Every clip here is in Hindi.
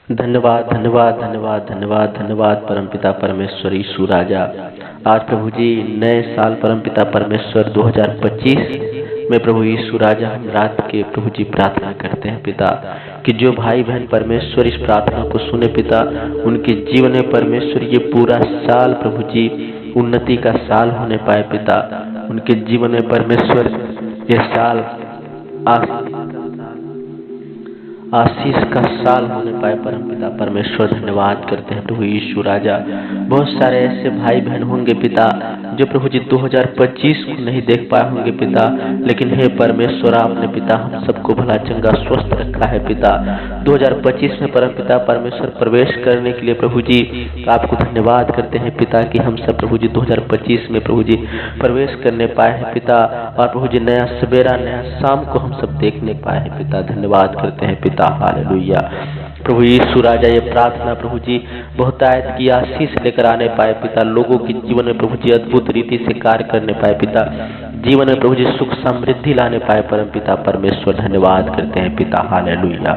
धन्यवाद धन्यवाद धन्यवाद धन्यवाद धन्यवाद परमपिता परमेश्वर यीशु राजा। आज प्रभु जी नए साल परमपिता परमेश्वर 2025 में प्रभु यीशु राजा हम रात के प्रभु जी प्रार्थना करते हैं पिता कि जो भाई बहन परमेश्वर इस प्रार्थना को सुने पिता, उनके जीवन में परमेश्वर ये पूरा साल प्रभु जी उन्नति का साल होने पाए पिता। उनके जीवन में परमेश्वर ये साल आशीष का साल होने पाए परमपिता परमेश्वर। धन्यवाद करते हैं प्रभु यीशु राजा। बहुत सारे ऐसे भाई बहन होंगे पिता जो प्रभु जी 2025 को नहीं देख पाए होंगे पिता, लेकिन हे परमेश्वर आपने पिता हम सबको भला चंगा स्वस्थ रखा है पिता। 2025 में परमपिता परमेश्वर प्रवेश करने के लिए प्रभु जी आपको धन्यवाद करते हैं पिता कि हम सब प्रभु जी 2025 में प्रभु जी प्रवेश करने पाए हैं पिता, और प्रभु जी नया सवेरा नया शाम को हम सब देखने पाए हैं पिता। धन्यवाद करते हैं पिता। हालेलुया। प्रभु यीशु राजा ये प्रार्थना प्रभु जी बहुतायत की आशीष लेकर आने पाए पिता, लोगों के जीवन में प्रभु जी अद्भुत रीति से कार्य करने पाए पिता, जीवन में प्रभु जी सुख समृद्धि लाने पाए परम पिता परमेश्वर। धन्यवाद करते हैं पिता। हालेलुया।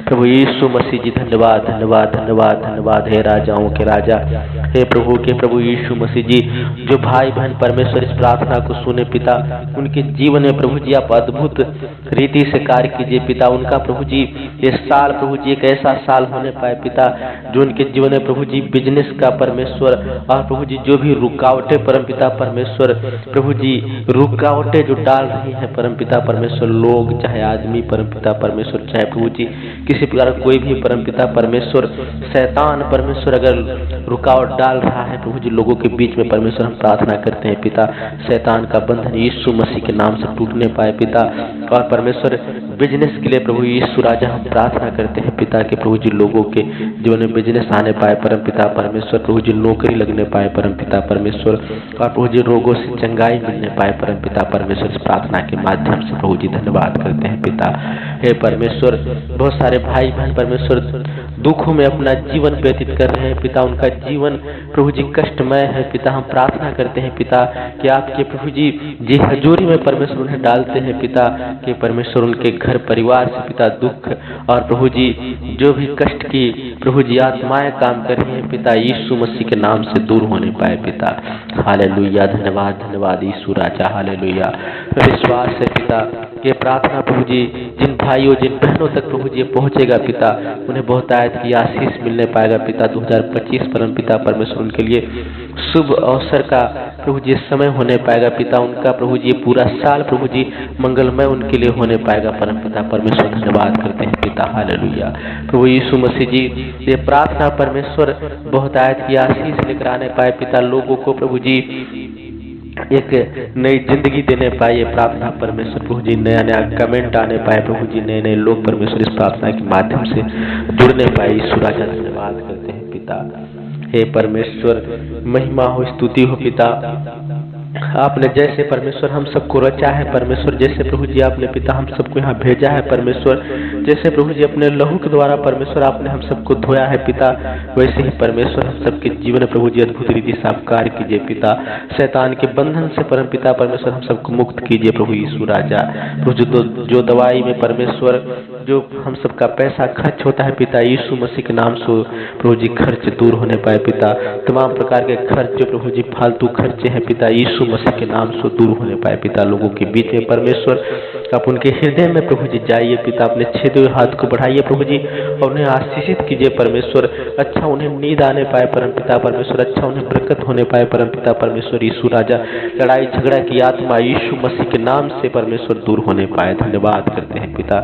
प्रभु यीशु मसीह जी धन्यवाद धन्यवाद धन्यवाद धन्यवाद। हे राजाओं के राजा, हे प्रभु के प्रभु यीशु मसीह जी, जो भाई बहन परमेश्वर इस प्रार्थना को सुने पिता, उनके जीवन में प्रभु जी आप अद्भुत रीति से कार्य कीजिए पिता। उनका प्रभु जी ये साल प्रभु जी एक ऐसा साल होने पाए पिता जो उनके जीवन में प्रभु जी बिजनेस का परमेश्वर, और प्रभु जी जो भी रुकावटें परम पिता परमेश्वर प्रभु जी रुकावटें जो डाल रही है परम पिता परमेश्वर, लोग चाहे आदमी परम पिता परमेश्वर, चाहे प्रभु जी किसी प्रकार कोई भी परम पिता परमेश्वर, शैतान परमेश्वर अगर रुकावट डाल रहा है प्रभु जी लोगों के बीच में परमेश्वर, हम प्रार्थना करते हैं पिता शैतान का बंधन यीशु मसीह के नाम से टूटने पाए पिता। और परमेश्वर बिजनेस के लिए प्रभु यीशु राजा हम प्रार्थना करते हैं पिता कि प्रभु जी लोगों के जीवन में बिजनेस आने पाए परम पिता परमेश्वर, प्रभु जी नौकरी लगने पाए परम पिता परमेश्वर, और प्रभु जी रोगों से चंगाई मिलने पाए परम पिता परमेश्वर। इस प्रार्थना के माध्यम से प्रभु जी धन्यवाद करते हैं पिता। हे परमेश्वर, बहुत सारे भाई बहन परमेश्वर दुखों में अपना जीवन व्यतीत कर रहे हैं पिता, उनका जीवन प्रभु जी कष्टमय है पिता। हम प्रार्थना करते हैं पिता कि आपके प्रभु जी हजूरी में परमेश्वर उन्हें डालते हैं पिता कि परमेश्वर उनके घर परिवार से पिता दुख और प्रभु जी जो भी कष्ट की प्रभु जी आत्माएं काम कर रही हैं पिता, यीशु मसीह के नाम से दूर होने पाए पिता। हालेलुया। धन्यवाद धन्यवाद यीशु राजा। हालेलुया। विश्वास है पिता ये प्रार्थना प्रभु जी जिन भाइयों जिन बहनों तक प्रभु जी पहुंचेगा पिता, उन्हें बहुत आयत की आशीष मिलने पाएगा पिता। 2025 परम पिता परमेश्वर उनके लिए शुभ अवसर का प्रभु जी समय होने पाएगा पिता। उनका प्रभु जी पूरा साल प्रभु जी मंगलमय उनके लिए होने पाएगा परम पिता परमेश्वर। धन्यवाद करते हैं पिता। हालेलुया। प्रभु यीशु मसीह जी ये प्रार्थना परमेश्वर बहुत आयत की आशीष लेकर आने पाए पिता, लोगों को प्रभु जी एक नई जिंदगी देने पाए ये प्रार्थना परमेश्वर। प्रभु जी नया नया कमेंट आने पाए प्रभु जी, नए नए लोग परमेश्वर इस प्रार्थना के माध्यम से जुड़ने पाए। यीशु राजा धन्यवाद करते हैं पिता। हे परमेश्वर महिमा हो स्तुति हो पिता, आपने जैसे परमेश्वर हम सबको रचा है परमेश्वर, जैसे प्रभु जी आपने पिता हम सबको यहाँ भेजा है परमेश्वर, जैसे प्रभु जी अपने लहू के द्वारा परमेश्वर आपने हम सबको धोया है पिता, वैसे ही परमेश्वर हम सबके जीवन में प्रभु जी अद्भुत रीति से आप कार्य कीजिए पिता। शैतान के बंधन से परम पिता परमेश्वर हम सबको मुक्त कीजिए प्रभु यीशु राजा। प्रभु जो दवाई में परमेश्वर जो हम सबका पैसा खर्च होता है पिता, यीशु मसीह के नाम से प्रभु जी खर्च दूर होने पाए पिता। तमाम प्रकार के खर्च जो प्रभु जी फालतू खर्चे हैं पिता, यीशु मसीह के नाम से दूर होने पाए पिता। लोगों के बीच में परमेश्वर आप उनके हृदय में प्रभु जी जाइए पिता, अपने छेदे हुए हाथ को बढ़ाइए प्रभु जी और उन्हें आशीषित कीजिए परमेश्वर। अच्छा उन्हें नींद आने पाए परम पिता परमेश्वर, अच्छा उन्हें बरकत होने पाए परम पिता परमेश्वर। यीशु राजा लड़ाई झगड़ा की आत्मा यीशु मसीह के नाम से परमेश्वर दूर होने पाए। धन्यवाद करते हैं पिता।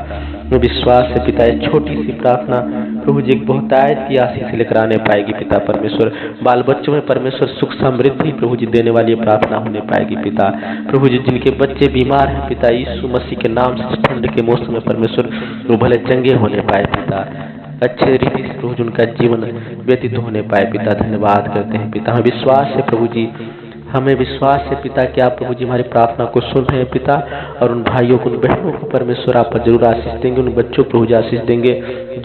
विश्वास है पिता ये छोटी सी प्रार्थना प्रभु जी एक बहुत आयत की आशीष लेकर आने पाएगी पिता परमेश्वर। बाल बच्चों में परमेश्वर सुख समृद्धि प्रभु जी देने वाली प्रार्थना होने पाएगी पिता। प्रभु जी जिनके बच्चे बीमार हैं पिता, यीशु मसीह के नाम से ठंड के मौसम में परमेश्वर वो भले चंगे होने पाए पिता, अच्छे रीति से प्रभु जी उनका जीवन व्यतीत होने पाए पिता। धन्यवाद करते हैं पिता। हमें विश्वास है प्रभु जी, हमें विश्वास है पिता कि आप प्रभु जी हमारी प्रार्थना को सुन रहे हैं पिता, और उन भाइयों को उन बहनों को परमेश्वर आप जरूर आशीष देंगे, उन बच्चों को प्रभु जी आशीष देंगे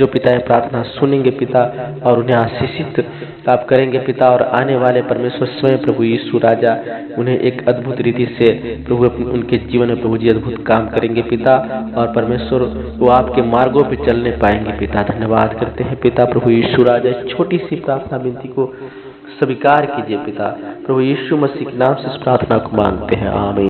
जो पिता ये प्रार्थना सुनेंगे पिता और उन्हें आशीषित आप करेंगे पिता, और आने वाले परमेश्वर स्वयं प्रभु यीशु राजा उन्हें एक अद्भुत रीति से प्रभु उनके जीवन में प्रभु जी अद्भुत काम करेंगे पिता, और परमेश्वर वो आपके मार्गों पे चलने पाएंगे पिता। धन्यवाद करते हैं पिता प्रभु यीशु राजा। छोटी सी प्रार्थना विनती को स्वीकार कीजिए पिता, प्रभु यीशु मसीह के नाम से इस प्रार्थना को मांगते हैं, आमीन।